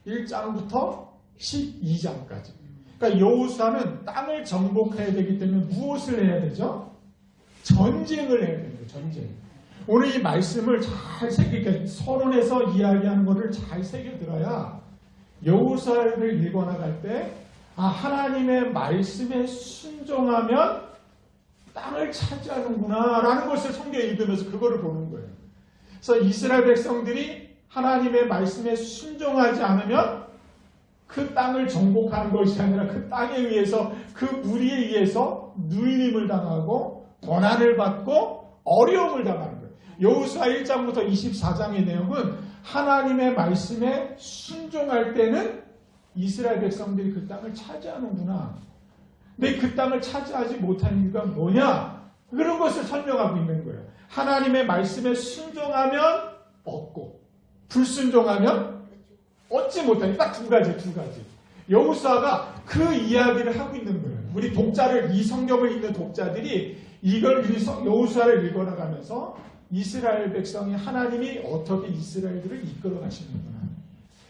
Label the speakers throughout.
Speaker 1: 1장부터 12장까지. 그러니까 여호수아는 땅을 정복해야 되기 때문에 무엇을 해야 되죠? 전쟁을 해야 됩니다. 전쟁. 오늘 이 말씀을 잘 새기게 서론에서 이야기하는 것을 잘 새겨들어야 여호수아를 읽어나갈 때 하나님의 말씀에 순종하면 땅을 차지하는구나 라는 것을 성경에 읽으면서 그거를 보는 거예요. 그래서 이스라엘 백성들이 하나님의 말씀에 순종하지 않으면 그 땅을 정복하는 것이 아니라 그 땅에 의해서 그 무리에 의해서 눌림을 당하고 고난을 받고 어려움을 당하는 거예요. 여호수아 1장부터 24장의 내용은 하나님의 말씀에 순종할 때는 이스라엘 백성들이 그 땅을 차지하는구나. 근데 그 땅을 차지하지 못하는 이유가 뭐냐? 그런 것을 설명하고 있는 거예요. 하나님의 말씀에 순종하면 얻고 불순종하면 얻지 못하는 딱 두 가지. 여호수아가 그 이야기를 하고 있는 거예요. 우리 독자를 이 성경을 읽는 독자들이 이걸 여호수아를 읽어나가면서 이스라엘 백성이 하나님이 어떻게 이스라엘들을 이끌어 가시는구나.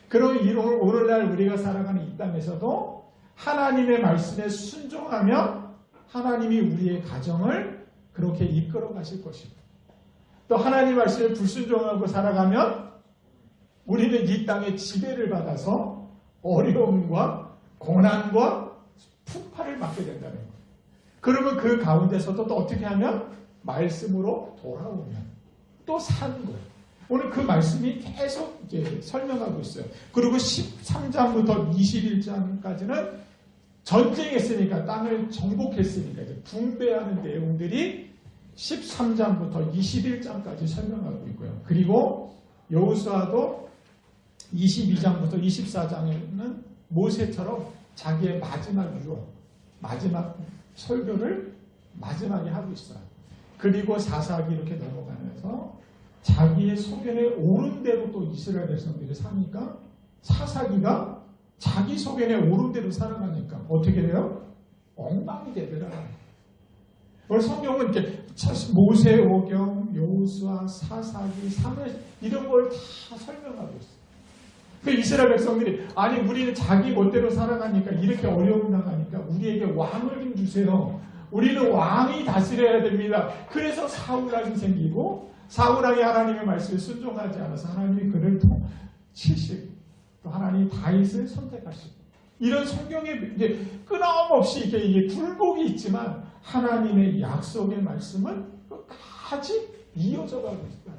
Speaker 1: 그럼 오늘날 우리가 살아가는 이 땅에서도 하나님의 말씀에 순종하면 하나님이 우리의 가정을 그렇게 이끌어 가실 것이고 또 하나님 말씀에 불순종하고 살아가면 우리는 이 땅에 지배를 받아서 어려움과 고난과 풍파를 맞게 된다는 거예요. 그러면 그 가운데서도 또 어떻게 하면 말씀으로 돌아오면 또 사는 거예요. 오늘 그 말씀이 계속 이제 설명하고 있어요. 그리고 13장부터 21장까지는 전쟁했으니까 땅을 정복했으니까 이제 분배하는 내용들이 13장부터 21장까지 설명하고 있고요. 그리고 여호수아도 22장부터 24장에는 모세처럼 자기의 마지막 유언, 마지막 설교를 마지막에 하고 있어요. 그리고 사사기 이렇게 넘어가면서 자기의 소견에 오른 대로 또 이스라엘 백성들이 사니까 사사기가 자기 소견에 오른 대로 살아가니까 어떻게 돼요? 엉망이 되더라. 오늘 성경은 이렇게 모세오경, 여호수아, 사사기, 사무엘 이런 걸 다 설명하고 있어요. 그 이스라엘 백성들이 아니 우리는 자기 멋대로 살아가니까 이렇게 어려움 당하니까 우리에게 왕을 좀 주세요. 우리는 왕이 다스려야 됩니다. 그래서 사울왕이 생기고 사울왕이 하나님의 말씀에 순종하지 않아서 하나님이 그를 또 치시고 또 하나님이 다윗을 선택하시고 이런 성경에 이제 끊임없이 이게 굴곡이 있지만 하나님의 약속의 말씀은 끝까지 이어져 가고 있다.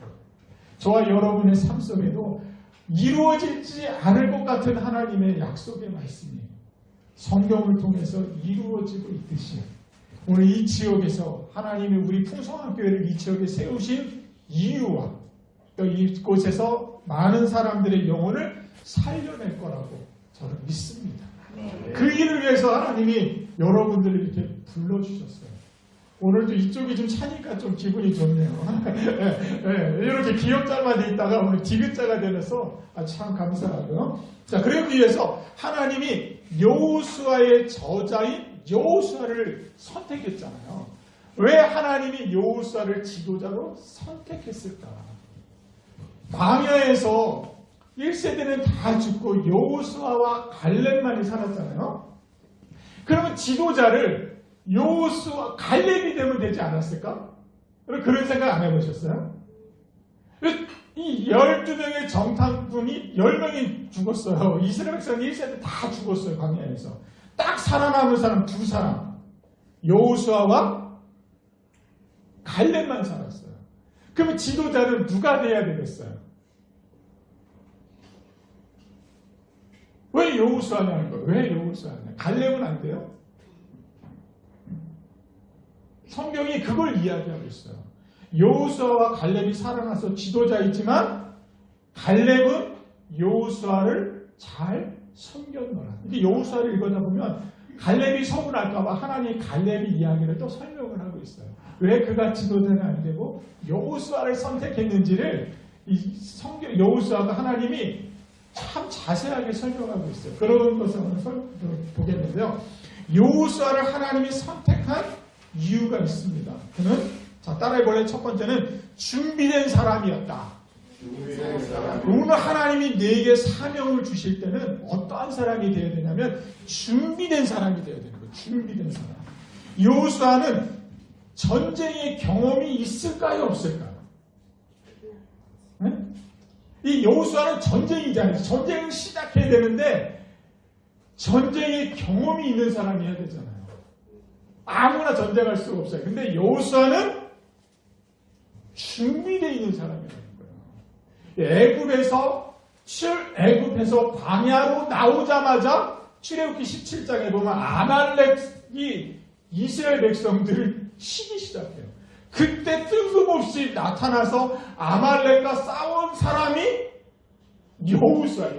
Speaker 1: 저와 여러분의 삶 속에도 이루어지지 않을 것 같은 하나님의 약속의 말씀이 성경을 통해서 이루어지고 있듯이 오늘 이 지역에서 하나님이 우리 풍성한교회를 이 지역에 세우신 이유와 또 이곳에서 많은 사람들의 영혼을 살려낼 거라고 저는 믿습니다. 그 일을 위해서 하나님이 여러분들을 이렇게 불러주셨어요. 오늘도 이쪽이 좀 차니까 좀 기분이 좋네요. 이렇게 기역자만 돼 있다가 오늘 디귿자가 되면서 참 감사하고요. 자, 그러기 위해서 하나님이 여호수아의 저자인 여호수아를 선택했잖아요. 왜 하나님이 여호수아를 지도자로 선택했을까? 광야에서 1세대는 다 죽고 여호수아와 갈렙만이 살았잖아요. 그러면 지도자를 여호수아, 갈렙이 되면 되지 않았을까? 그런 생각 안 해보셨어요? 이 12명의 정탐꾼이 10명이 죽었어요. 이스라엘 백성이 1세대 다 죽었어요. 광야에서. 딱 살아남은 사람 두 사람. 여호수아와 갈렙만 살았어요. 그러면 지도자는 누가 돼야 되겠어요? 왜 여호수아냐는 거예요? 왜 여호수아냐? 갈렙은 안 돼요? 성경이 그걸 이야기하고 있어요. 여호수아와 갈렙이 살아나서 지도자이지만 갈렙은 여호수아를 잘 섬겼노라. 이게 여호수아를 읽어다 보면 갈렙이 서운할까봐 하나님이 갈렙의 이야기를 또 설명을 하고 있어요. 왜 그가 지도자는 안 되고 여호수아를 선택했는지를 이 성경 여호수아가 하나님이 참 자세하게 설명하고 있어요. 그런 것을 오늘 보겠는데요. 여호수아를 하나님이 선택한 이유가 있습니다. 그는 자 따라해볼래요. 첫 번째는 준비된 사람이었다. 오늘 하나님이 내게 사명을 주실 때는 어떠한 사람이 되어야 되냐면 준비된 사람이 되어야 되는 거예요. 준비된 사람. 여호수아는 전쟁의 경험이 있을까요? 없을까요? 네? 이 여호수아는 전쟁이잖아요. 전쟁을 시작해야 되는데 전쟁의 경험이 있는 사람이 해야 되잖아요. 아무나 전쟁할 수가 없어요. 근데 여호수아는 준비되어 있는 사람이라는 거예요. 애굽에서 광야로 나오자마자 출애굽기 17장에 보면 아말렉이 이스라엘 백성들을 치기 시작해요. 그때 뜬금없이 나타나서 아말렉과 싸운 사람이 여호수아.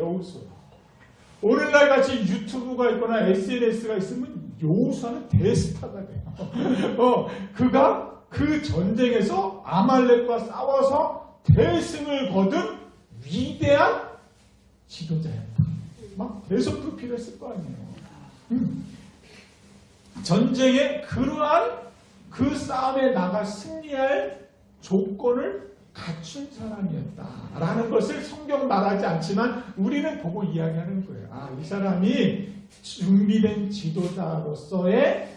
Speaker 1: 오늘날 같이 유튜브가 있거나 SNS가 있으면 여호수아는 대스타가 돼요. 그가 그 전쟁에서 아말렉과 싸워서 대승을 거둔 위대한 지도자였다. 막 계속 그 필요했을 거 아니에요. 전쟁에 그러한 그 싸움에 나가 승리할 조건을 갖춘 사람이었다라는 것을 성경 말하지 않지만 우리는 보고 이야기하는 거예요. 아, 이 사람이 준비된 지도자로서의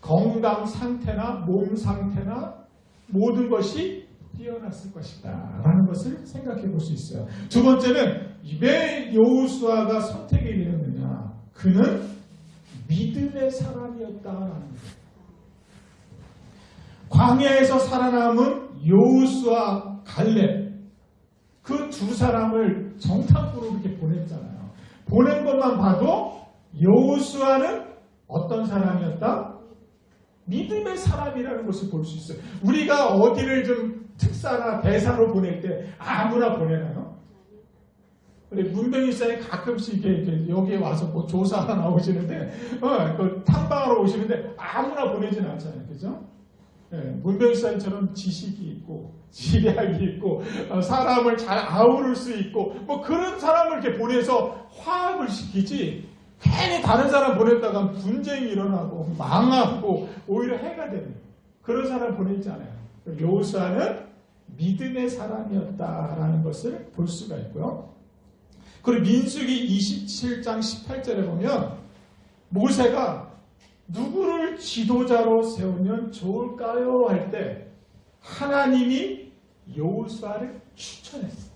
Speaker 1: 건강 상태나 몸 상태나 모든 것이 뛰어났을 것이다 라는 것을 생각해 볼 수 있어요. 두 번째는 왜 여호수아가 선택이 되었느냐. 그는 믿음의 사람이었다라는 거예요. 광야에서 살아남은 여호수아, 갈렙 그 두 사람을 정탐꾼으로 이렇게 보냈잖아요. 보낸 것만 봐도 여호수아는 어떤 사람이었다? 믿음의 사람이라는 것을 볼 수 있어요. 우리가 어디를 좀 특사나 대사로 보낼 때 아무나 보내나요? 문병일사에 가끔씩 이렇게 여기에 와서 뭐 조사하러 나오시는데, 그 탐방하러 오시는데 아무나 보내진 않잖아요. 그죠? 문병일사님처럼 지식이 있고, 지략이 있고, 사람을 잘 아우를 수 있고, 뭐 그런 사람을 이렇게 보내서 화합을 시키지, 괜히 다른 사람 보냈다가 분쟁이 일어나고, 망하고, 오히려 해가 되는 그런 사람 보내지 않아요. 여호수아는 믿음의 사람이었다라는 것을 볼 수가 있고요. 그리고 민수기 27장 18절에 보면 모세가 누구를 지도자로 세우면 좋을까요? 할 때 하나님이 여호수아를 추천했어요.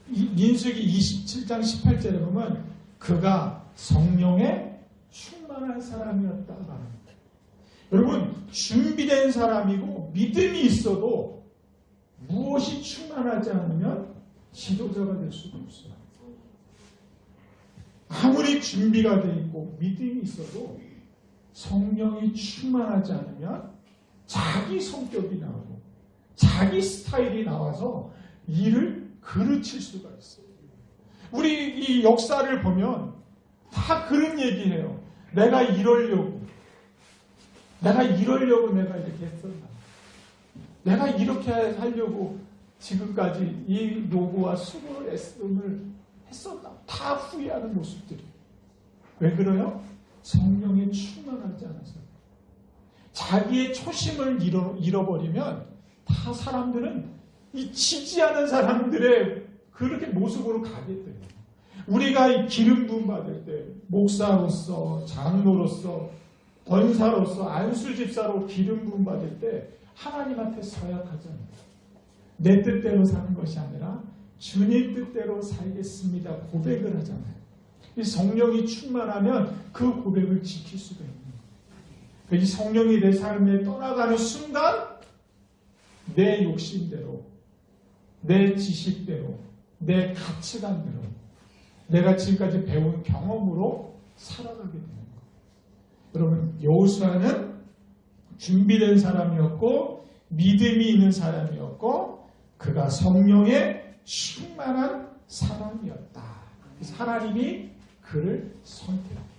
Speaker 1: 민수기 27장 18절에 보면 그가 성령에 충만한 사람이었다라는 거예요. 여러분, 준비된 사람이고 믿음이 있어도 무엇이 충만하지 않으면 지도자가 될 수가 없어요. 아무리 준비가 되어 있고 믿음이 있어도 성령이 충만하지 않으면 자기 성격이 나오고 자기 스타일이 나와서 일을 그르칠 수가 있어요. 우리 이 역사를 보면 다 그런 얘기해요. 내가 이러려고 내가 이렇게 했었나. 내가 이렇게 하려고 지금까지 이 노고와 수고를 애씀을 했었나. 다 후회하는 모습들이. 왜 그래요? 성령에 충만하지 않아서. 자기의 초심을 잃어버리면 다 사람들은 이 지지하는 사람들의 그렇게 모습으로 가게 돼요. 우리가 이 기름 부음 받을 때 목사로서, 장로로서, 권사로서, 안수집사로 기름 부음 받을 때 하나님한테 서약하잖아요. 내 뜻대로 사는 것이 아니라 주님 뜻대로 살겠습니다. 고백을 하잖아요. 이 성령이 충만하면 그 고백을 지킬 수가 있는 거예요. 이 성령이 내 삶에 떠나가는 순간 내 욕심대로, 내 지식대로, 내 가치관대로 내가 지금까지 배운 경험으로 살아가게 되는 거예요. 여러분, 여호수아는 준비된 사람이었고 믿음이 있는 사람이었고 그가 성령에 충만한 사람이었다. 그래서 하나님이 그를 선택합니다.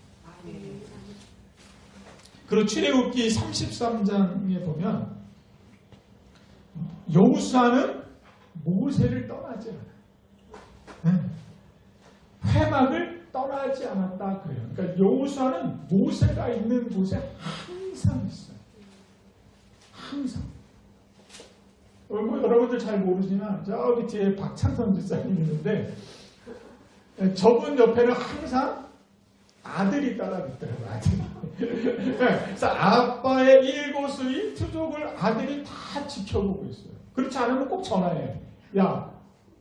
Speaker 1: 그리고 출애굽기 33장에 보면 여호수아는 모세를 떠나지 않아요. 회막을 떠나지 않았다 그래요. 그러니까 여호수아는 모세가 있는 곳에 항상 있어요. 항상. 뭐 여러분들 잘 모르지만 저기 뒤에 박찬선 집사님 있는데 저분 옆에는 항상 아들이 따라붙더라고요. 아들이. 그래서 아빠의 일거수일 투족을 아들이 다 지켜보고 있어요. 그렇지 않으면 꼭 전화해. 야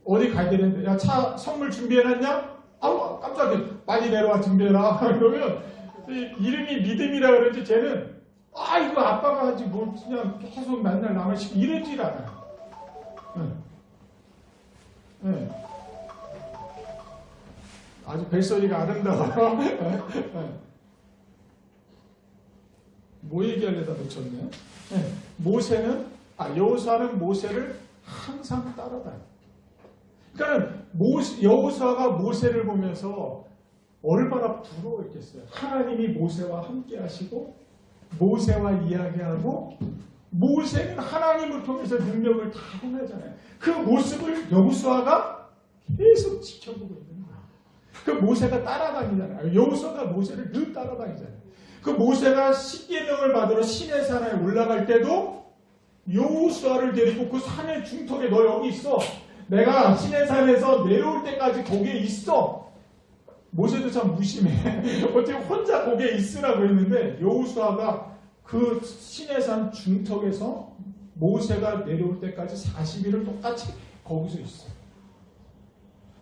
Speaker 1: 어디 가야 되는데 야 차 선물 준비해놨냐? 아우 깜짝이야. 빨리 내려와 준비해라. 그러면 이름이 믿음이라 그러지 쟤는 이거 아빠가 하지 뭘 그냥 계속 맨날 남을 시키고 이러질 않아요. 네. 아주 벨소리가 아름다워요. 뭐 얘기하려다 놓쳤네. 모세는 여호수아는 모세를 항상 따라다녀. 그러니까 여호수아가 모세를 보면서 얼마나 부러워했겠어요. 하나님이 모세와 함께 하시고 모세와 이야기하고 모세는 하나님을 통해서 능력을 다 행하잖아요. 그 모습을 여호수아가 계속 지켜보고 있는 거예요. 그 모세가 따라다니잖아요. 여호수아가 모세를 늘 따라다니잖아요. 그 모세가 십계명을 받으러 시내산에 올라갈 때도 여호수아를 데리고 그 산의 중턱에 너 여기 있어. 내가 시내산에서 내려올 때까지 거기에 있어. 모세도 참 무심해. 어떻게 혼자 거기에 있으라고 했는데 여호수아가 그 시내산 중턱에서 모세가 내려올 때까지 40일을 똑같이 거기서 있어요.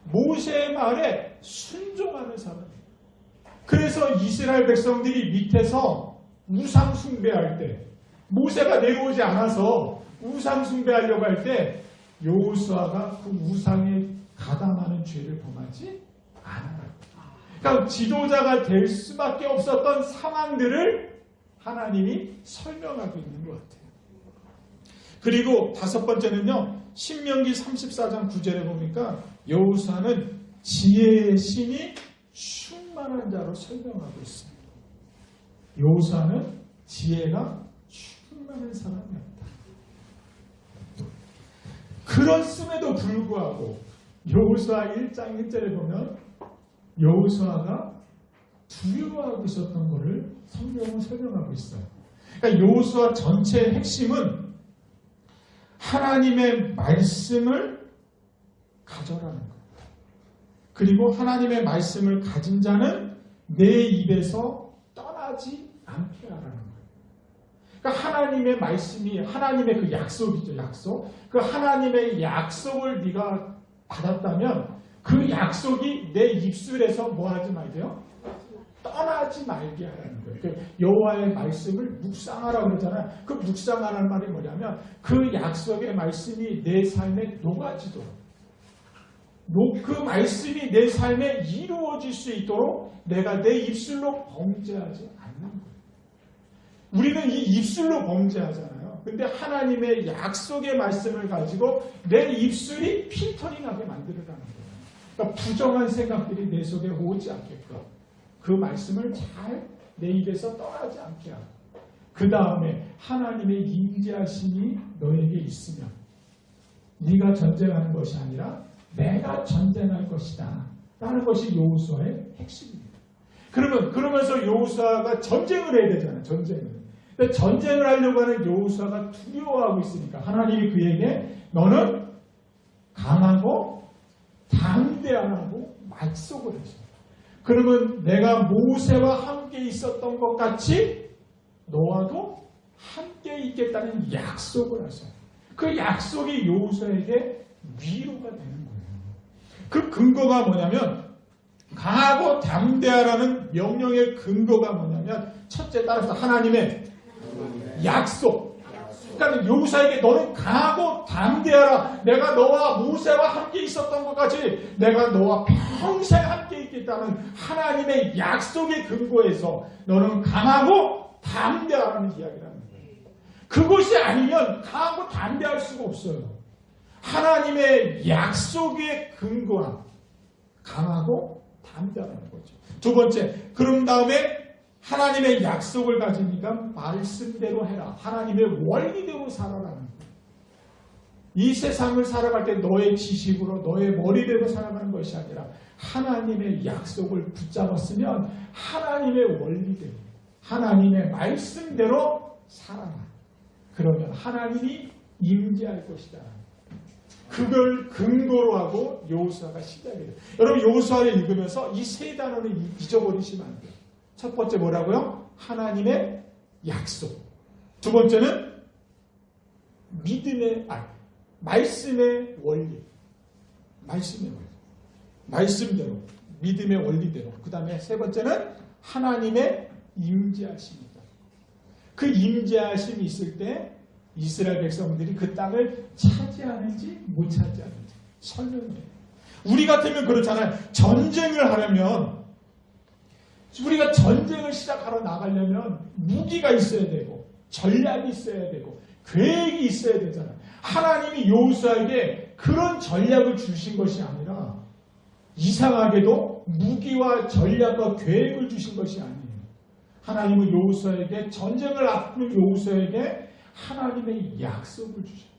Speaker 1: 모세의 말에 순종하는 사람이에요. 그래서 이스라엘 백성들이 밑에서 우상 숭배할 때 모세가 내려오지 않아서 우상 숭배하려고 할 때 여호수아가 그 우상에 가담하는 죄를 범하지 않아요. 그러니까 지도자가 될 수밖에 없었던 상황들을 하나님이 설명하고 있는 것 같아요. 그리고 다섯 번째는요. 신명기 34장 9절에 보니까 여호수아는 지혜의 신이 충만한 자로 설명하고 있습니다. 여호수아는 지혜가 충만한 사람이었다. 그렇음에도 불구하고 여호수아 1장 1절에 보면 여호수아가 두려워하고 있었던 것을 성경은 설명하고 있어요. 그러니까 여호수아 전체의 핵심은 하나님의 말씀을 가져라는 거예요. 그리고 하나님의 말씀을 가진 자는 내 입에서 떠나지 않게 하라는 거예요. 그러니까 하나님의 말씀이 하나님의 그 약속이죠. 약속. 그 하나님의 약속을 네가 받았다면 그 약속이 내 입술에서 뭐 하지 말게요? 떠나지 말게 하라는 거예요. 그 여호와의 말씀을 묵상하라고 그러잖아요. 그 묵상하라는 말이 뭐냐면 그 약속의 말씀이 내 삶에 녹아지도록 그 말씀이 내 삶에 이루어질 수 있도록 내가 내 입술로 범죄하지 않는 거예요. 우리는 이 입술로 범죄하잖아요. 근데 하나님의 약속의 말씀을 가지고 내 입술이 필터링하게 만들어라는 거예요. 그러니까 부정한 생각들이 내 속에 오지 않게끔 그 말씀을 잘 내 입에서 떠나지 않게 하고 그 다음에 하나님의 임재하심이 너에게 있으면 네가 전쟁하는 것이 아니라 내가 전쟁할 것이다 라는 것이 여호수아의 핵심입니다. 그러면서 여호수아가 전쟁을 해야 되잖아요. 근데 전쟁을 하려고 하는 여호수아가 두려워하고 있으니까 하나님이 그에게 너는 강하고 담대하라고 약속을 했어요. 그러면 내가 모세와 함께 있었던 것 같이 너와도 함께 있겠다는 약속을 하셔요. 그 약속이 여호수아에게 위로가 되는 거예요. 그 근거가 뭐냐면 강하고 담대하라는 명령의 근거가 뭐냐면 첫째 따라서 하나님의 약속. 그러니까 여호수아에게 너는 강하고 담대하라. 내가 너와 모세와 함께 있었던 것 같이 내가 너와 평생 함께 있겠다는 하나님의 약속의 근거에서 너는 강하고 담대하라는 이야기를 하는 거예요. 그것이 아니면 강하고 담대할 수가 없어요. 하나님의 약속의 근거한 강하고 담대하라는 거죠. 두 번째, 그런 다음에 하나님의 약속을 가지니까 말씀대로 해라. 하나님의 원리대로 살아라는 거예요. 이 세상을 살아갈 때 너의 지식으로 너의 머리대로 살아가는 것이 아니라 하나님의 약속을 붙잡았으면 하나님의 원리대로 하나님의 말씀대로 살아라. 그러면 하나님이 임재할 것이다. 그걸 근거로 하고 여호수아가 시작이 돼요. 여러분 여호수아를 읽으면서 이 세 단어를 잊어버리시면 안 돼요. 첫 번째 뭐라고요? 하나님의 약속. 두 번째는 말씀의 원리. 말씀의 원리. 말씀대로. 믿음의 원리대로. 그 다음에 세 번째는 하나님의 임재하심이다. 그 임재하심이 있을 때 이스라엘 백성들이 그 땅을 차지하는지 못 차지하는지 설명해요. 우리 같으면 그렇잖아요. 전쟁을 하려면 우리가 전쟁을 시작하러 나가려면 무기가 있어야 되고 전략이 있어야 되고 계획이 있어야 되잖아요. 하나님이 여호수아에게 그런 전략을 주신 것이 아니라 이상하게도 무기와 전략과 계획을 주신 것이 아니에요. 하나님은 여호수아에게 전쟁을 앞둔 여호수아에게 하나님의 약속을 주셔요.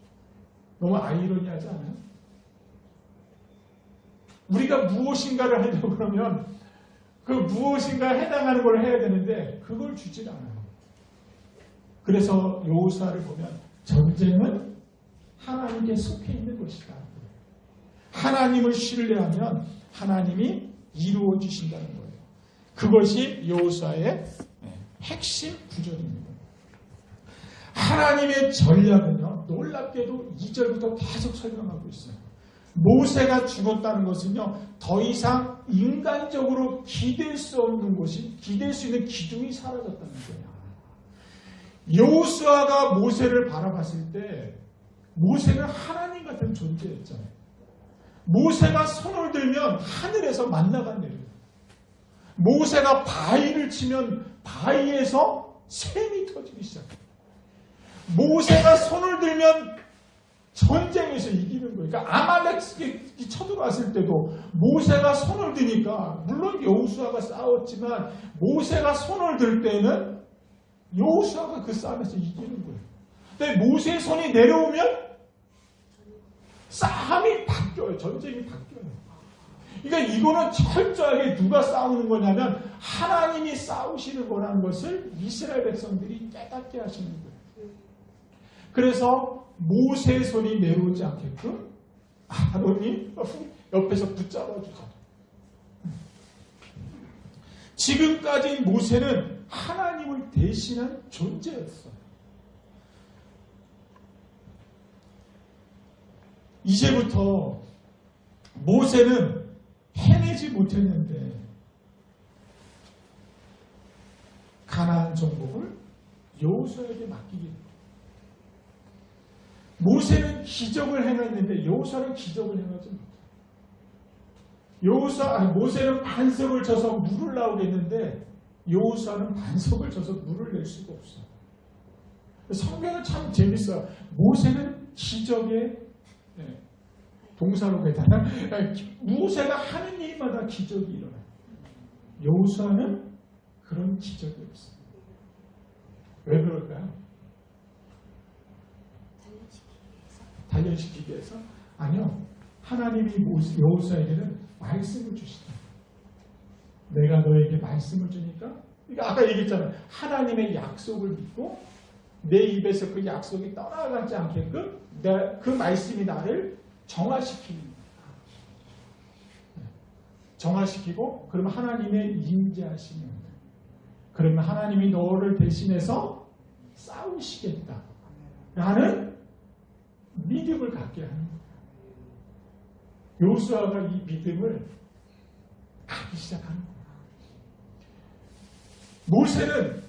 Speaker 1: 너무 아이러니하지 않아요? 우리가 무엇인가를 하려고 그러면 그 무엇인가에 해당하는 걸 해야 되는데 그걸 주질 않아요. 그래서 여호수아를 보면 전쟁은 하나님께 속해 있는 것이다. 하나님을 신뢰하면 하나님이 이루어 주신다는 거예요. 그것이 여호수아의 핵심 구절입니다. 하나님의 전략은요, 놀랍게도 2절부터 계속 설명하고 있어요. 모세가 죽었다는 것은요, 더 이상 인간적으로 기댈 수 없는 것이, 기댈 수 있는 기둥이 사라졌다는 거예요. 여호수아가 모세를 바라봤을 때, 모세는 하나님 같은 존재였잖아요. 모세가 손을 들면 하늘에서 만나가 내려요. 모세가 바위를 치면 바위에서 샘이 터지기 시작해요. 모세가 손을 들면 전쟁에서 이기는 거예요. 그러니까 아말렉이 쳐들어왔을 때도 모세가 손을 드니까 물론 여호수아가 싸웠지만 모세가 손을 들 때는 여호수아가 그 싸움에서 이기는 거예요. 근데 모세의 손이 내려오면 싸움이 바뀌어요. 전쟁이 바뀌어요. 그러니까 이거는 철저하게 누가 싸우는 거냐면 하나님이 싸우시는 거라는 것을 이스라엘 백성들이 깨닫게 하시는 거예요. 그래서 모세의 손이 내려오지 않게끔 아론이 옆에서 붙잡아 주잖아요. 지금까지 모세는 하나님을 대신한 존재였어요. 이제부터 모세는 해내지 못했는데 가나안 정복을 여호수아에게 맡기게. 모세는 기적을 행했는데 여호수아는 기적을 행하지 못해요. 모세는 반석을 쳐서 물을 나오게 했는데 여호수아는 반석을 쳐서 물을 낼 수가 없어요. 성경은 참 재밌어요. 모세는 기적의 동사로 되잖아. 모세가 하는 일마다 기적이 일어나요. 여호수아는 그런 기적이 없어요. 왜 그럴까요? 단련시키기 위해서? 아니요. 하나님이 여호수아에게는 말씀을 주시다. 내가 너에게 말씀을 주니까, 그러니까 아까 얘기했잖아요. 하나님의 약속을 믿고 내 입에서 그 약속이 떠나가지 않게끔 그 말씀이 나를 정화시키는 거예요. 정화시키고 그러면 하나님의 임재하심이 온다. 그러면 하나님이 너를 대신해서 싸우시겠다 라는 믿음을 갖게 하는 거예요. 여호수아가 이 믿음을 갖기 시작하는 거예요. 모세는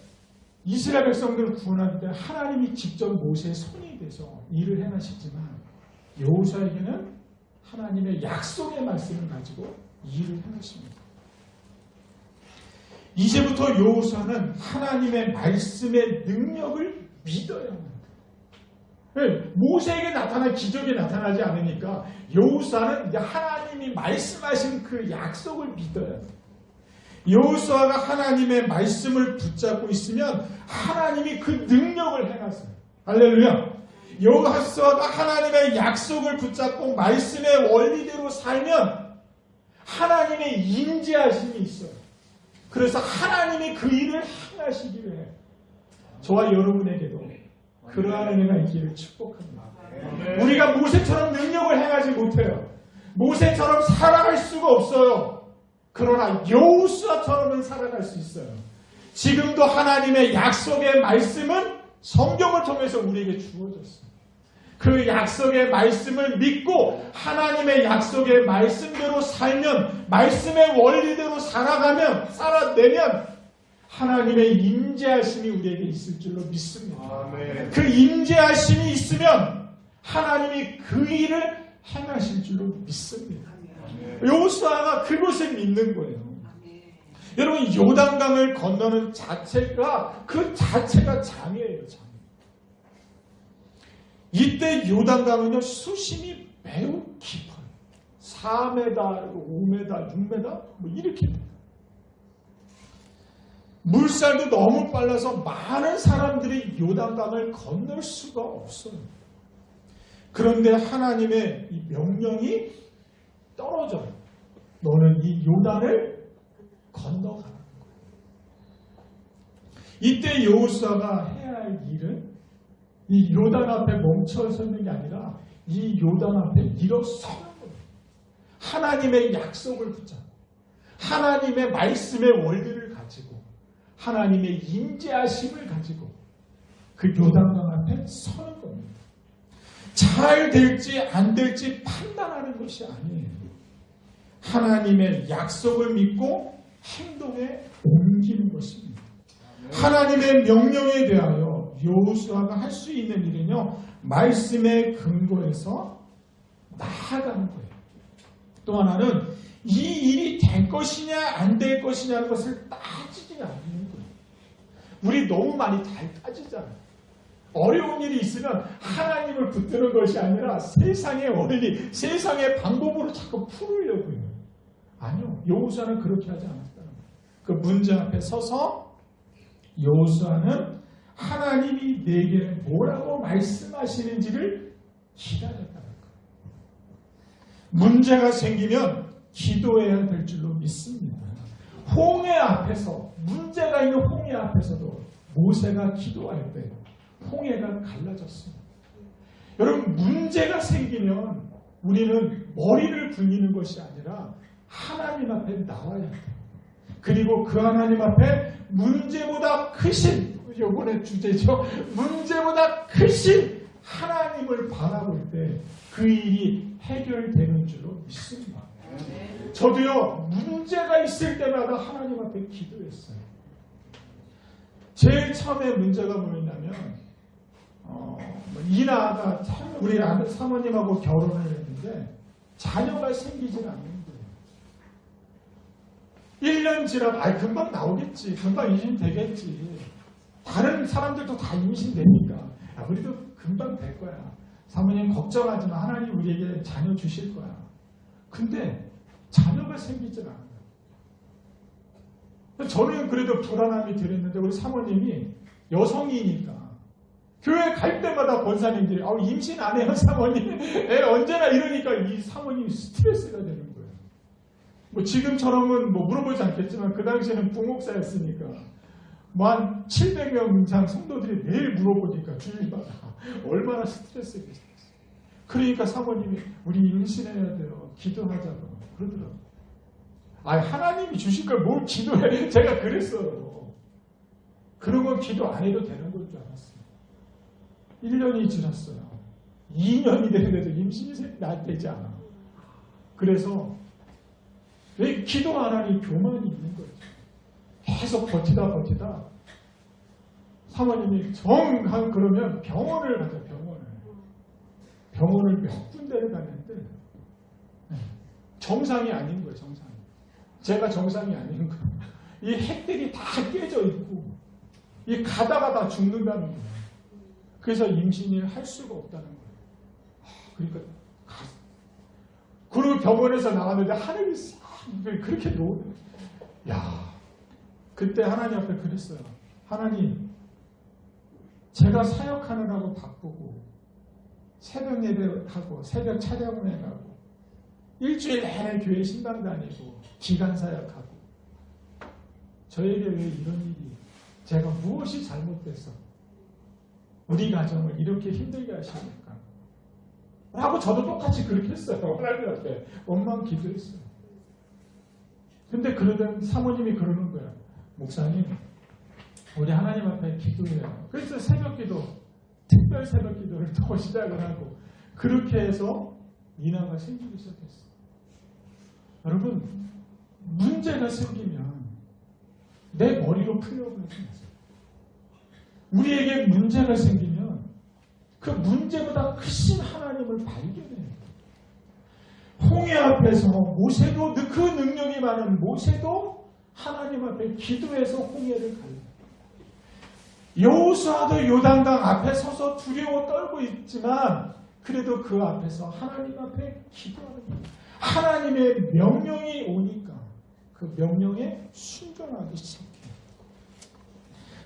Speaker 1: 이스라엘 백성들을 구원할 때 하나님이 직접 모세의 손이 돼서 일을 행하시지만 여호수아에게는 하나님의 약속의 말씀을 가지고 일을 행하십니다. 이제부터 여호수아는 하나님의 말씀의 능력을 믿어야 합니다. 모세에게 나타난 기적이 나타나지 않으니까 여호수아는 하나님이 말씀하신 그 약속을 믿어야 합니다. 여호수아가 하나님의 말씀을 붙잡고 있으면 하나님이 그 능력을 행하세요. 할렐루야. 여호수아가 하나님의 약속을 붙잡고 말씀의 원리대로 살면 하나님의 임재하심이 있어요. 그래서 하나님이 그 일을 행하시기를 해요. 저와 여러분에게도 그러한 은혜가 있기를 축복합니다. 우리가 모세처럼 능력을 행하지 못해요. 모세처럼 살아갈 수가 없어요. 그러나 여호수아처럼은 살아갈 수 있어요. 지금도 하나님의 약속의 말씀은 성경을 통해서 우리에게 주어졌어요. 그 약속의 말씀을 믿고 하나님의 약속의 말씀대로 살면, 말씀의 원리대로 살아내면 하나님의 임재하심이 우리에게 있을 줄로 믿습니다.
Speaker 2: 아멘.
Speaker 1: 그 임재하심이 있으면 하나님이 그 일을 행하실 줄로 믿습니다. 여호수아가 그것을 믿는 거예요. 여러분, 요단강을 건너는 자체가 장이에요. 장. 이때 요단강은요, 수심이 매우 깊어요. 4m, 5m, 6m 뭐 이렇게 돼요. 물살도 너무 빨라서 많은 사람들이 요단강을 건널 수가 없어요. 그런데 하나님의 이 명령이 떨어져요. 너는 이 요단을 건너가는 거예요. 이때 여호수아가 해야 할 일은 이 요단 앞에 멈춰 서는 게 아니라 이 요단 앞에 일어서는 거예요. 하나님의 약속을 붙잡고 하나님의 말씀의 원리를 가지고 하나님의 임재하심을 가지고 그 요단강 앞에 서는 겁니다. 잘 될지 안 될지 판단하는 것이 아니에요. 하나님의 약속을 믿고 행동에 옮기는 것입니다. 하나님의 명령에 대하여 여호수아가 할 수 있는 일은요, 말씀의 근거에서 나아가는 거예요. 또 하나는 이 일이 될 것이냐 안 될 것이냐는 것을 따지지 않는 거예요. 우리 너무 많이 잘 따지잖아요. 어려운 일이 있으면 하나님을 붙드는 것이 아니라 세상의 원리, 세상의 방법으로 자꾸 풀으려고 해요. 아니요. 여호수아는 그렇게 하지 않았다는 거예요. 그 문제 앞에 서서 여호수아는 하나님이 내게 뭐라고 말씀하시는지를 기다렸다는 거예요. 문제가 생기면 기도해야 될 줄로 믿습니다. 홍해 앞에서, 문제가 있는 홍해 앞에서도 모세가 기도할 때 홍해가 갈라졌습니다. 여러분, 문제가 생기면 우리는 머리를 굴리는 것이 아니라 하나님 앞에 나와야 돼요. 그리고 그 하나님 앞에 문제보다 크신, 이번에 주제죠. 문제보다 크신 하나님을 바라볼 때 그 일이 해결되는 줄로 믿습니다. 저도요, 문제가 있을 때마다 하나님 앞에 기도했어요. 제일 처음에 문제가 뭐였냐면, 이나가 우리 사모님하고 결혼을 했는데 자녀가 생기질 않는 거예요. 1년 지나고 금방 나오겠지. 금방 임신 되겠지. 다른 사람들도 다 임신되니까 우리도 금방 될 거야. 사모님 걱정하지 마. 하나님 우리에게 자녀 주실 거야. 근데 자녀가 생기질 않아요. 저는 그래도 불안함이 들었는데 우리 사모님이 여성이니까 교회 갈 때마다 권사님들이 임신 안 해요 사모님. 애 언제나 이러니까 이 사모님이 스트레스가 되는 거예요. 뭐 지금처럼은 뭐 물어보지 않겠지만 그 당시에는 부목사였으니까 뭐 한 700명 이상 성도들이 매일 물어보니까 주일마다 얼마나 스트레스겠어요. 그러니까 사모님이 우리 임신해야 돼요. 기도하자고 그러더라고요. 하나님이 주실 걸 뭘 기도해. 제가 그랬어요. 그런 건 기도 안 해도 되는 건 줄 알았어요. 1년이 지났어요. 2년이 되는데도 임신이 되지 않아. 그래서 왜 기도 안 하니 교만이 있는 거죠. 계속 버티다 사모님이 정한 그러면 병원을 가자. 병원을 몇 군데를 갔는데 정상이 아닌 거예요. 정상이. 제가 정상이 아닌 거예요. 이 핵들이 다 깨져 있고 이 가다가 다 죽는다는 거예요. 그래서 임신을 할 수가 없다는 거예요. 그러니까 그리고 병원에서 나왔는데 하늘이 싹 그렇게 노래. 그때 하나님 앞에 그랬어요. 하나님, 제가 사역하느라고 바쁘고 새벽 예배하고 새벽 찬양회 가고 일주일 내내 교회 신방 다니고 기간 사역하고 저에게 왜 이런 일이, 제가 무엇이 잘못돼서 우리 가정을 이렇게 힘들게 하십니까? 라고 저도 똑같이 그렇게 했어요. 하나님 앞에 원망 기도했어요. 근데 그러던 사모님이 그러는 거예요. 목사님, 우리 하나님 앞에 기도해요. 그래서 새벽 기도, 특별 새벽 기도를 또 시작을 하고 그렇게 해서 이나가 생기기 시작했어요. 여러분, 문제가 생기면 내 머리로 풀려고 하지 마세요. 우리에게 문제가 생기면 그 문제보다 크신 하나님을 발견해요. 홍해 앞에서 모세도 그 능력이 많은 모세도 하나님 앞에 기도해서 홍해를 갈라요. 여호수아도 요단강 앞에 서서 두려워 떨고 있지만 그래도 그 앞에서 하나님 앞에 기도하는 거예요. 하나님의 명령이 오니까 그 명령에 순종하기 시작해요.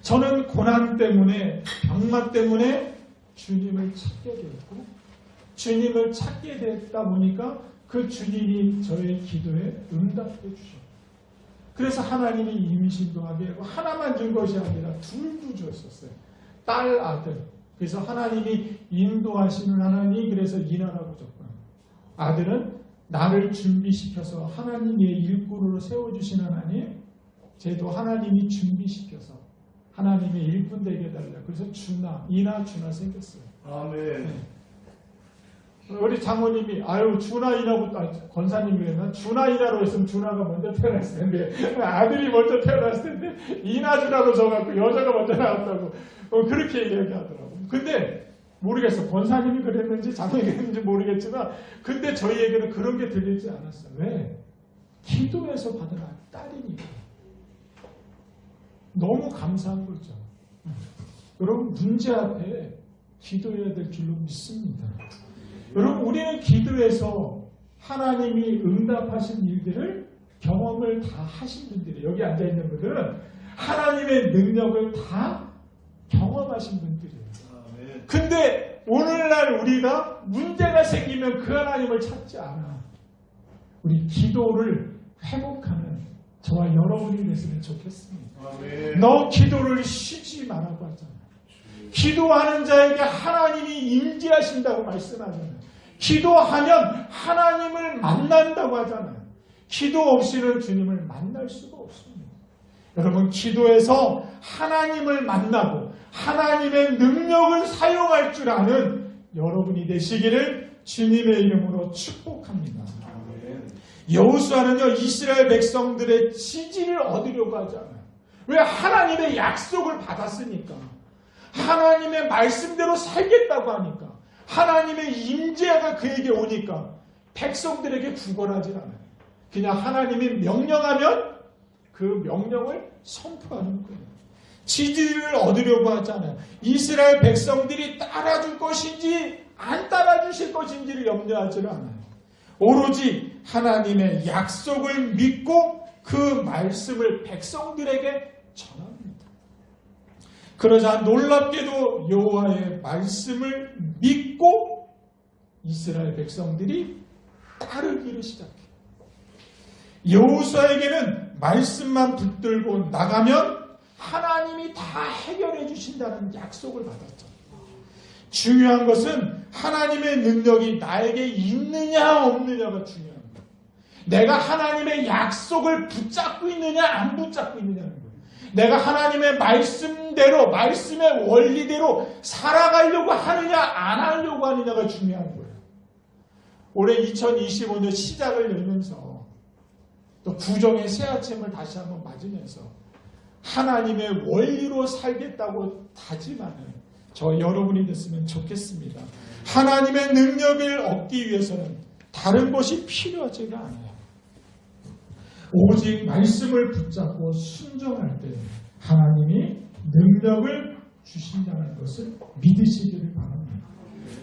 Speaker 1: 저는 고난 때문에 병마 때문에 주님을 찾게 되었고 주님을 찾게 됐다 보니까 그 주님이 저의 기도에 응답해 주셨고 그래서 하나님이 임신도 하게 하고 하나만 준 것이 아니라 둘도 주었었어요. 딸, 아들. 그래서 하나님이 인도하시는 하나님, 그래서 이나라고 줬고 아들은 나를 준비시켜서 하나님의 일꾼으로 세워주신 하나님, 쟤도 하나님이 준비시켜서 하나님의 일꾼 되게 해달라. 그래서 이나 주나 생겼어요.
Speaker 2: 아멘.
Speaker 1: 네. 우리 장모님이 주나 이나부터 권사님이 그랬나 주나 이나로 했으면 주나가 먼저 태어났을 텐데 아들이 먼저 태어났을 텐데 이나 주나로 져갖고 여자가 먼저 나왔다고 그렇게 이야기하더라고. 근데 모르겠어. 권사님이 그랬는지 장모님이 그랬는지 모르겠지만 근데 저희에게는 그런 게 들리지 않았어요. 왜? 기도해서 받은 딸이니까. 너무 감사한 거죠. 여러분 문제 앞에 기도해야 될 줄로 믿습니다. 여러분 우리는 기도해서 하나님이 응답하신 일들을 경험을 다 하신 분들이에요. 여기 앉아있는 분들은 하나님의 능력을 다 경험하신 분들이에요. 근데 오늘날 우리가 문제가 생기면 그 하나님을 찾지 않아. 우리 기도를 회복하는 저와 여러분이 됐으면 좋겠습니다. 너 기도를 쉬지 말라고 하잖아요. 기도하는 자에게 하나님이 임재하신다고 말씀하잖아요. 기도하면 하나님을 만난다고 하잖아요. 기도 없이는 주님을 만날 수가 없습니다. 여러분 기도해서 하나님을 만나고 하나님의 능력을 사용할 줄 아는 여러분이 되시기를 주님의 이름으로 축복합니다. 여호수아는요 이스라엘 백성들의 지지를 얻으려고 하잖아요. 왜? 하나님의 약속을 받았으니까. 하나님의 말씀대로 살겠다고 하니까. 하나님의 임재가 그에게 오니까 백성들에게 구걸하지 않아요. 그냥 하나님이 명령하면 그 명령을 선포하는 거예요. 지지를 얻으려고 하잖아요. 이스라엘 백성들이 따라줄 것인지 안 따라주실 것인지를 염려하지 않아요. 오로지 하나님의 약속을 믿고 그 말씀을 백성들에게 전합니다. 그러자 놀랍게도 여호와의 말씀을 믿고 이스라엘 백성들이 따르기를 시작해요. 여호수아에게는 말씀만 붙들고 나가면 하나님이 다 해결해 주신다는 약속을 받았죠. 중요한 것은 하나님의 능력이 나에게 있느냐 없느냐가 중요한 거예요. 내가 하나님의 약속을 붙잡고 있느냐 안 붙잡고 있느냐는 거예요. 내가 하나님의 말씀대로 말씀의 원리대로 살아가려고 하느냐 안 하려고 하느냐가 중요한 거예요. 올해 2025년 시작을 열면서 또 구정의 새 아침을 다시 한번 맞으면서 하나님의 원리로 살겠다고 다짐하는 저 여러분이 됐으면 좋겠습니다. 하나님의 능력을 얻기 위해서는 다른 것이 필요하지가 않아요. 오직 말씀을 붙잡고 순종할 때 하나님이 능력을 주신다는 것을 믿으시기를 바랍니다.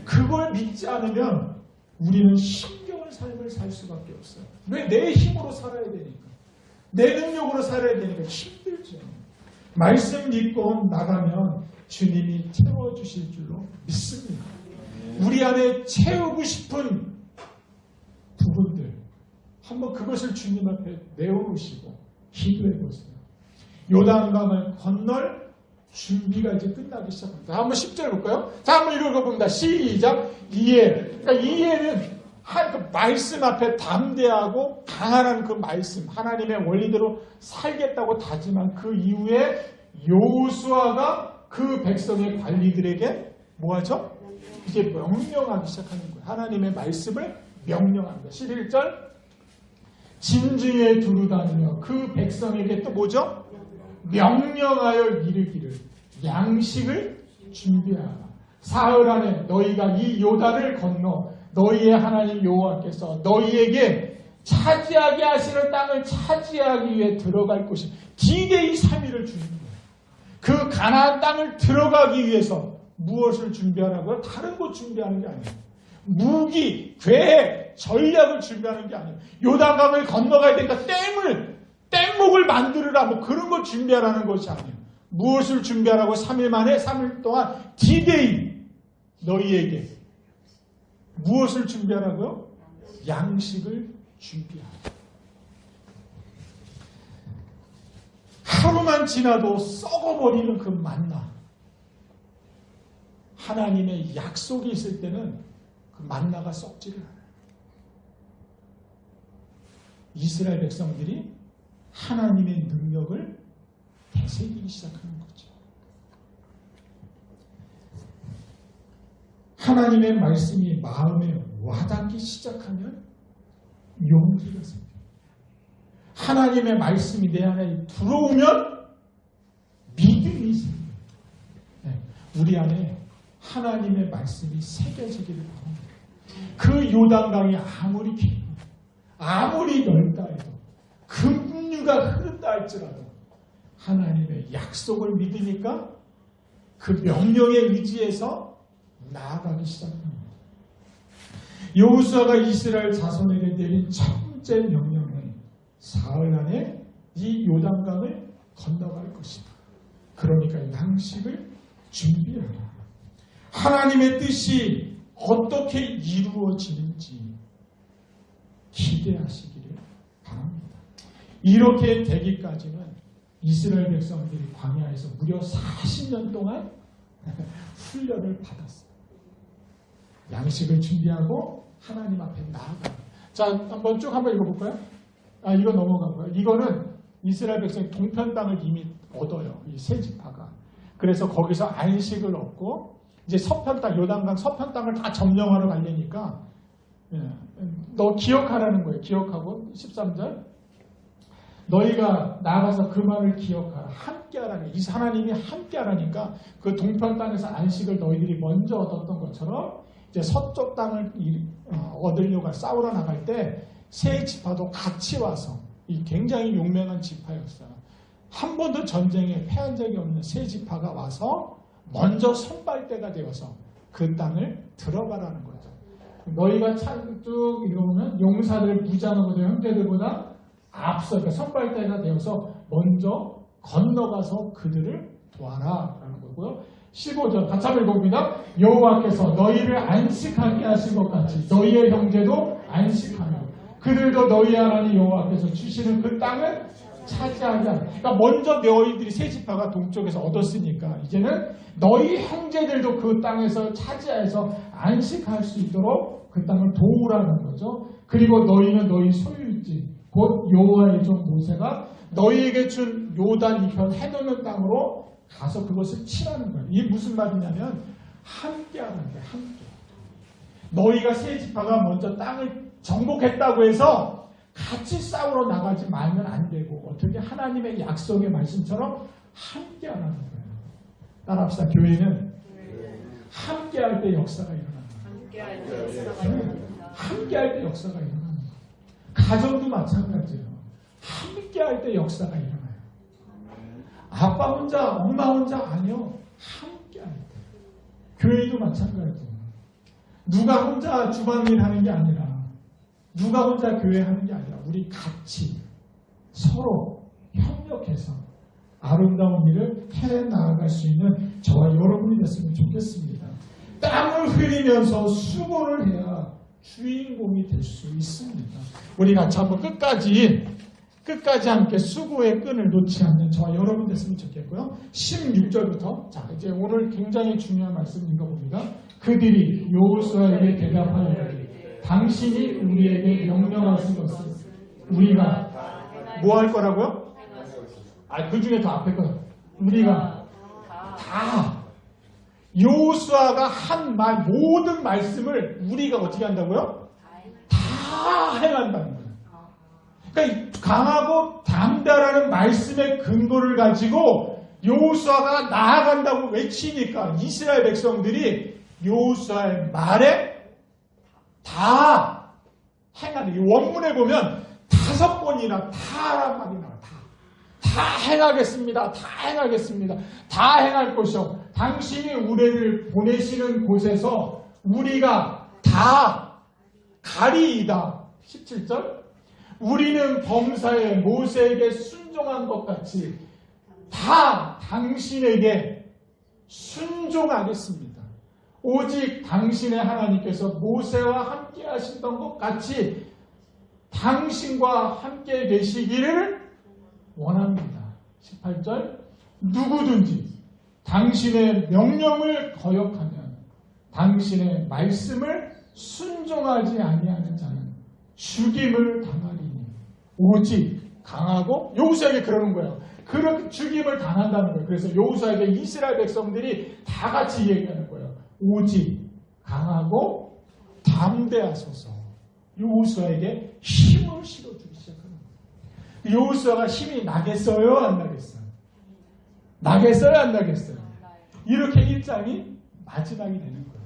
Speaker 1: 그걸 믿지 않으면 우리는 힘겨운 삶을 살 수밖에 없어요. 왜? 내 힘으로 살아야 되니까. 내 능력으로 살아야 되니까 힘들죠. 말씀 믿고 나가면 주님이 채워주실 줄로 믿습니다. 우리 안에 채우고 싶은 부분들 한번 그것을 주님 앞에 내어놓으시고 기도해 보세요. 요단강을 건널 준비가 이제 끝나기 시작합니다. 한번 10절 볼까요? 자, 한번 읽어봅니다. 시작. 이해. 그러니까 이해는 그 말씀 앞에 담대하고 강한 그 말씀, 하나님의 원리대로 살겠다고 다짐한 그 이후에 여호수아가 그 백성의 관리들에게 뭐하죠? 이제 명령하기 시작하는 거예요. 하나님의 말씀을 명령합니다. 11절 진중에 두루 다니며 그 백성에게 또 뭐죠? 명령하여 이르기를 양식을 준비하라. 사흘 안에 너희가 이 요단을 건너 너희의 하나님 여호와께서 너희에게 차지하게 하시는 땅을 차지하기 위해 들어갈 곳이 D-Day 3일을 주는 거예요. 그 가나안 땅을 들어가기 위해서 무엇을 준비하라고요? 다른 것 준비하는 게 아니에요. 무기, 계획, 전략을 준비하는 게 아니에요. 요단강을 건너가야 되니까 뗏목을 만들으라 뭐 그런 거 준비하라는 것이 아니에요. 무엇을 준비하라고 3일 만에 3일 동안 D-Day 너희에게 무엇을 준비하라고요? 양식을 준비하라. 하루만 지나도 썩어버리는 그 만나. 하나님의 약속이 있을 때는 그 만나가 썩지를 않아요. 이스라엘 백성들이 하나님의 능력을 되새기기 시작하는 거죠. 하나님의 말씀이 마음에 와닿기 시작하면 용기가 생겨요. 하나님의 말씀이 내 안에 들어오면 믿음이 생겨요. 네, 우리 안에 하나님의 말씀이 새겨지기를 바랍니다. 그 요단강이 아무리 길고 아무리 넓다 해도 금류가 흐른다 할지라도 하나님의 약속을 믿으니까 그 명령에 의지해서 나아가기 시작합니다. 여호수아가 이스라엘 자손에게 내린 첫 번째 명령은 사흘 안에 이 요단강을 건너갈 것이다. 그러니까 양식을 준비하라. 하나님의 뜻이 어떻게 이루어지는지 기대하시기를 바랍니다. 이렇게 되기까지는 이스라엘 백성들이 광야에서 무려 40년 동안 훈련을 받았어요. 양식을 준비하고 하나님 앞에 나아가. 자, 한번 쭉 한번 읽어볼까요? 이거 넘어가고요. 이거는 이스라엘 백성이 동편 땅을 이미 얻어요. 이 세 지파가. 그래서 거기서 안식을 얻고 이제 서편 땅, 요단강 서편 땅을 다 점령하러 가려니까 너 기억하라는 거예요. 기억하고 13절 너희가 나가서 그 말을 기억하라. 함께하라는 이 하나님이 함께하라니까 그 동편 땅에서 안식을 너희들이 먼저 얻었던 것처럼 이제 서쪽 땅을 얻으려고 싸우러 나갈 때 세 지파도 같이 와서 이 굉장히 용맹한 지파였어요. 한 번도 전쟁에 패한 적이 없는 세 지파가 와서 먼저 선발대가 되어서 그 땅을 들어가라는 거죠. 너희가 쭉 읽어보면 용사들 무장하고 형제들보다 앞서 그러니까 선발대가 되어서 먼저 건너가서 그들을 도와라라는 거고요. 15절 같이 한번 읽어봅니다. 여호와께서 너희를 안식하게 하신 것 같이 너희의 형제도 안식하며 그들도 너희 하나님 여호와께서 주시는 그 땅을 차지하게 하라. 그러니까 먼저 너희들이 세 지파가 동쪽에서 얻었으니까 이제는 너희 형제들도 그 땅에서 차지해서 안식할 수 있도록 그 땅을 도우라는 거죠. 그리고 너희는 너희 소유지 곧 여호와의 종 모세가 너희에게 준 요단 이편 해놓는 땅으로 가서 그것을 치라는 거예요. 이게 무슨 말이냐면 함께하는 거예요. 함께. 너희가 세 지파가 먼저 땅을 정복했다고 해서 같이 싸우러 나가지 말면 안 되고 어떻게 하나님의 약속의 말씀처럼 함께하라는 거예요. 따라합시다. 교회는 함께할 때 역사가 일어납니다. 함께할 때 역사가 일어납니다. 가정도 마찬가지예요. 함께할 때 역사가 일어나요. 아빠 혼자, 엄마 혼자 아니요. 함께할 때. 교회도 마찬가지예요. 누가 혼자 주방일 하는 게 아니라 누가 혼자 교회 하는 게 아니라 우리 같이 서로 협력해서 아름다운 일을 해나갈 수 있는 저와 여러분이 됐으면 좋겠습니다. 땀을 흘리면서 수고를 해야 주인공이 될 수 있습니다. 우리 같이 한번 끝까지 끝까지 함께 수고의 끈을 놓지 않는 저와 여러분 됐으면 좋겠고요. 16절부터 자 이제 오늘 굉장히 중요한 말씀인가 봅니다. 그들이 여호수아에게 대답하여 당신이 우리에게 명령하신 것은 우리가 뭐 할 거라고요? 그 중에 더 앞에 거 우리가 다 여호수아가 한 말 모든 말씀을 우리가 어떻게 한다고요? 다 행한다는 거예요. 그러니까 강하고 담대하라는 말씀의 근거를 가지고 여호수아가 나아간다고 외치니까 이스라엘 백성들이 여호수아의 말에 다 행하는. 이 원문에 보면 5번이나 다란 말이 나와요. 다 행하겠습니다. 다 행하겠습니다. 다 행할 것이요. 당신이 우리를 보내시는 곳에서 우리가 다 가리이다. 17절. 우리는 범사에 모세에게 순종한 것 같이 다 당신에게 순종하겠습니다. 오직 당신의 하나님께서 모세와 함께 하시던 것 같이 당신과 함께 계시기를 원합니다. 18절. 누구든지 당신의 명령을 거역하면 당신의 말씀을 순종하지 아니하는 자는 죽임을 당하리니 오직 강하고 여호수아에게 그러는 거예요. 그렇게 죽임을 당한다는 거예요. 그래서 여호수아에게 이스라엘 백성들이 다 같이 얘기하는 거예요. 오직 강하고 담대하소서. 여호수아에게 힘을 실어주기 시작하는 거예요. 여호수아가 힘이 나겠어요? 안 나겠어요? 나겠어요? 안 나겠어요? 이렇게 1장이 마지막이 되는 거예요.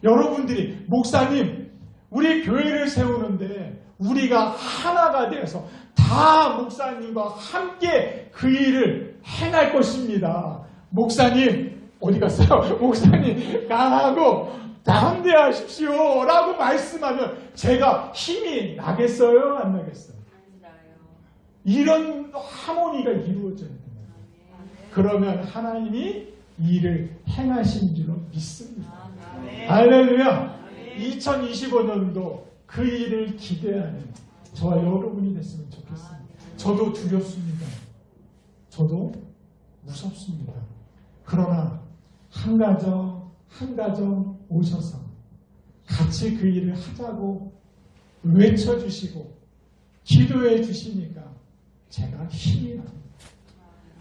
Speaker 1: 여러분들이 목사님 우리 교회를 세우는데 우리가 하나가 되어서 다 목사님과 함께 그 일을 행할 것입니다. 목사님 어디 갔어요? 목사님 강하고 담대하십시오 라고 말씀하면 제가 힘이 나겠어요? 안 나겠어요? 이런 하모니가 이루어져야 됩니다. 그러면 하나님이 일을 행하신 줄로 믿습니다. 할렐루야. 2025년도 그 일을 기대하는 저와 여러분이 됐으면 좋겠습니다. 저도 두렵습니다. 저도 무섭습니다. 그러나 한 가정 오셔서 같이 그 일을 하자고 외쳐주시고 기도해 주시니까 제가 힘이 납니다.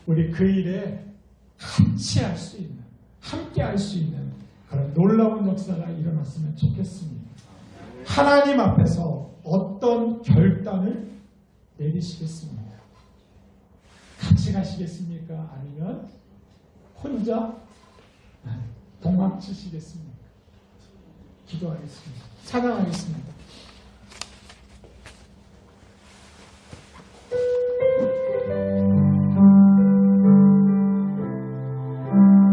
Speaker 1: 우리 그 일에 같이 할 수 있는, 함께 할 수 있는 그런 놀라운 역사가 일어났으면 좋겠습니다. 하나님 앞에서 어떤 결단을 내리시겠습니까? 같이 가시겠습니까? 아니면 혼자 도망치시겠습니까? 기도하겠습니다. 찬양하겠습니다.